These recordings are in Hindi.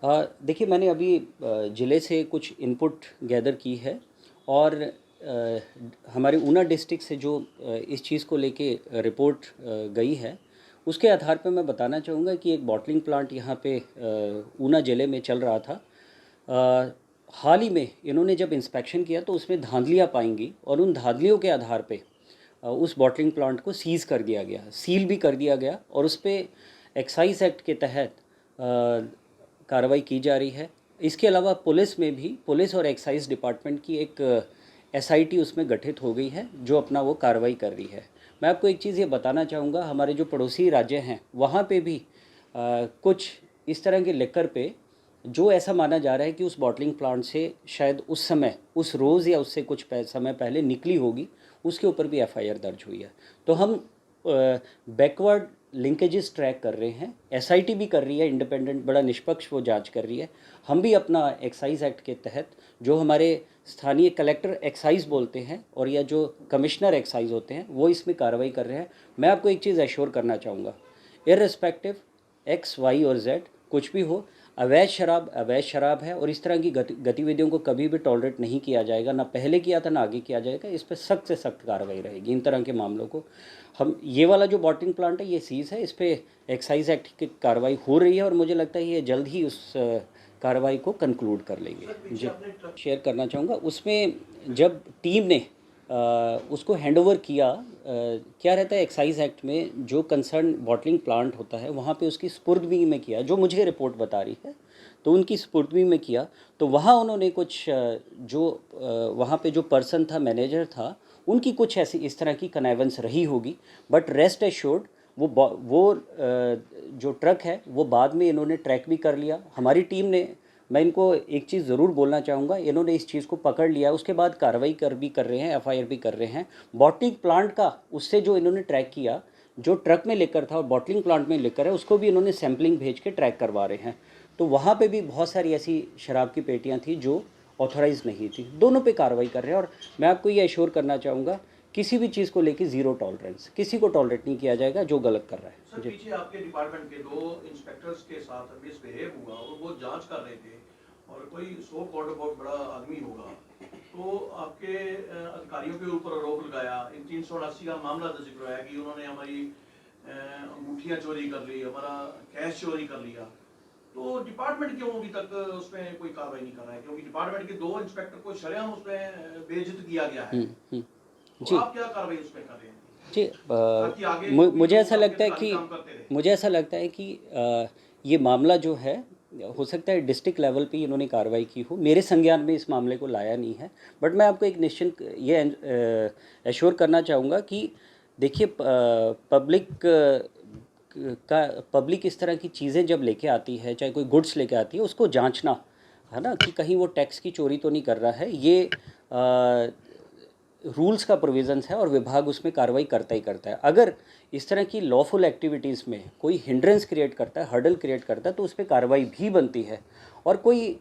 देखिए, मैंने अभी ज़िले से कुछ इनपुट गैदर की है और हमारे ऊना डिस्ट्रिक्ट से जो इस चीज़ को लेके रिपोर्ट गई है, उसके आधार पे मैं बताना चाहूँगा कि एक बॉटलिंग प्लांट यहाँ पे ऊना ज़िले में चल रहा था। हाल ही में इन्होंने जब इंस्पेक्शन किया तो उसमें धांधलियाँ पाई गई और उन धांधलियों के आधार पे उस बॉटलिंग प्लांट को सीज़ कर दिया गया, सील भी कर दिया गया और उस पे एक्साइज़ एक्ट के तहत कार्रवाई की जा रही है। इसके अलावा पुलिस में भी, पुलिस और एक्साइज़ डिपार्टमेंट की एक एसआईटी उसमें गठित हो गई है जो अपना वो कार्रवाई कर रही है। मैं आपको एक चीज़ ये बताना चाहूँगा, हमारे जो पड़ोसी राज्य हैं वहाँ पे भी कुछ इस तरह के लिकर पे जो ऐसा माना जा रहा है कि उस बॉटलिंग प्लांट से शायद उस समय, उस रोज़ या उससे कुछ समय पहले निकली होगी, उसके ऊपर भी एफआईआर दर्ज हुई है। तो हम बैकवर्ड लिंकेजेस ट्रैक कर रहे हैं, एसआईटी भी कर रही है, इंडिपेंडेंट बड़ा निष्पक्ष वो जांच कर रही है। हम भी अपना एक्साइज़ एक्ट के तहत जो हमारे स्थानीय कलेक्टर एक्साइज़ बोलते हैं और या जो कमिश्नर एक्साइज़ होते हैं वो इसमें कार्रवाई कर रहे हैं। मैं आपको एक चीज़ एश्योर करना चाहूँगा, इर्रेस्पेक्टिव एक्स वाई और जेड कुछ भी हो, अवैध शराब है और इस तरह की गतिविधियों को कभी भी टॉलरेट नहीं किया जाएगा, ना पहले किया था ना आगे किया जाएगा। इस पर सख्त से सख्त कार्रवाई रहेगी इन तरह के मामलों को। हम ये वाला जो बॉटलिंग प्लांट है ये सीज़ है, इस पर एक्साइज एक्ट की कार्रवाई हो रही है और मुझे लगता है ये जल्द ही उस कार्रवाई को कंक्लूड कर लेंगे। जी, शेयर करना चाहूँगा उसमें जब टीम ने उसको हैंडओवर किया, क्या रहता है एक्साइज़ एक्ट में जो कंसर्न बॉटलिंग प्लांट होता है वहाँ पे उसकी स्पुर्दगी में किया, जो मुझे रिपोर्ट बता रही है तो उनकी स्पुर्दगी में किया। तो वहाँ उन्होंने कुछ जो वहाँ पे जो पर्सन था, मैनेजर था, उनकी कुछ ऐसी इस तरह की कनेवेंस रही होगी। बट रेस्ट एश्योर्ड वो जो ट्रक है वो बाद में इन्होंने ट्रैक भी कर लिया हमारी टीम ने। मैं इनको एक चीज़ ज़रूर बोलना चाहूँगा, इन्होंने इस चीज़ को पकड़ लिया, उसके बाद कार्रवाई कर रहे हैं, एफआईआर भी कर रहे हैं। बॉटलिंग प्लांट का उससे जो इन्होंने ट्रैक किया, जो ट्रक में लेकर था और बॉटलिंग प्लांट में लेकर है, उसको भी इन्होंने सैम्पलिंग भेज के ट्रैक करवा रहे हैं। तो वहाँ पे भी बहुत सारी ऐसी शराब की पेटियाँ थी जो ऑथराइज़ नहीं थी। दोनों पे कार्रवाई कर रहे हैं और मैं आपको ये एश्योर करना चाहूँगा, किसी भी चीज़ को लेके ज़ीरो टॉलरेंस, किसी को टॉलरेट नहीं किया जाएगा जो गलत कर रहा है। सर, पीछे आपके डिपार्टमेंट के 2 इंस्पेक्टर्स के साथ मिसबिहेव हुआ और वो जांच कर रहे थे और कोई सो कॉल्ड बहुत बड़ा आदमी होगा तो आपके अधिकारियों के ऊपर आरोप लगाया, इन 388 का मामला दर्ज करवाया कि उन्होंने हमारी अंगूठियां चोरी कर ली, हमारा कैश चोरी कर लिया। तो डिपार्टमेंट क्यों अभी तक उसमें कोई कार्रवाई नहीं कर रहा है, क्योंकि डिपार्टमेंट के 2 इंस्पेक्टर को शरेआम उसमें बेइज्जत किया गया है। तो आप क्या कार्रवाई उसमें कर रहे हैं जी? मुझे ऐसा लगता है कि ये मामला जो है, हो सकता है डिस्ट्रिक्ट लेवल पे इन्होंने कार्रवाई की हो, मेरे संज्ञान में इस मामले को लाया नहीं है। बट मैं आपको एक निश्चित ये एश्योर करना चाहूँगा कि देखिए, पब्लिक इस तरह की चीज़ें जब लेके आती है, चाहे कोई गुड्स लेके आती है, उसको जांचना है ना कि कहीं वो टैक्स की चोरी तो नहीं कर रहा है, ये रूल्स का प्रोविज़न्स है और विभाग उसमें कार्रवाई करता ही करता है। अगर इस तरह की लॉफुल एक्टिविटीज़ में कोई हिंड्रेंस क्रिएट करता है, हर्डल क्रिएट करता है, तो उस पर कार्रवाई भी बनती है। और कोई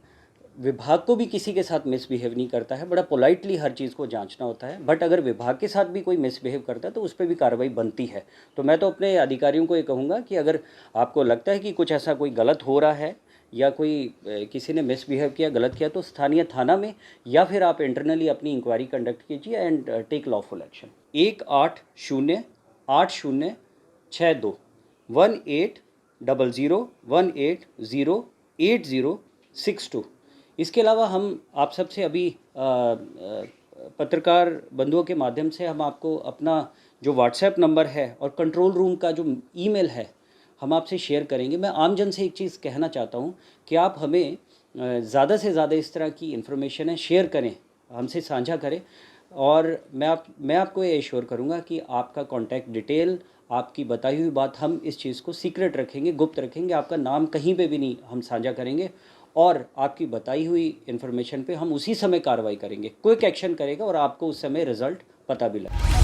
विभाग को भी किसी के साथ मिसबिहेव नहीं करता है, बड़ा पोलाइटली हर चीज़ को जांचना होता है। बट अगर विभाग के साथ भी कोई मिसबिहेव करता है तो उस पर भी कार्रवाई बनती है। तो मैं तो अपने अधिकारियों को ये कहूँगा कि अगर आपको लगता है कि कुछ ऐसा कोई गलत हो रहा है या कोई किसी ने मिसबिहेव किया, गलत किया, तो स्थानीय थाना में या फिर आप इंटरनली अपनी इंक्वायरी कंडक्ट कीजिए एंड टेक लॉफुल एक्शन। 18008062 18001808 इसके अलावा हम आप सबसे अभी पत्रकार बंधुओं के माध्यम से हम आपको अपना जो व्हाट्सएप नंबर है और कंट्रोल रूम का जो ईमेल है हम आपसे शेयर करेंगे। मैं आम जन से एक चीज़ कहना चाहता हूँ कि आप हमें ज़्यादा से ज़्यादा इस तरह की इन्फॉर्मेशन है शेयर करें, हमसे साझा करें और मैं आपको ये एश्योर करूँगा कि आपका कॉन्टैक्ट डिटेल, आपकी बताई हुई बात, हम इस चीज़ को सीक्रेट रखेंगे, गुप्त रखेंगे। आपका नाम कहीं पे भी नहीं हम साझा करेंगे और आपकी बताई हुई इन्फॉर्मेशन पे हम उसी समय कार्रवाई करेंगे, क्विक एक्शन करेगा और आपको उस समय रिज़ल्ट पता भी लगेगा।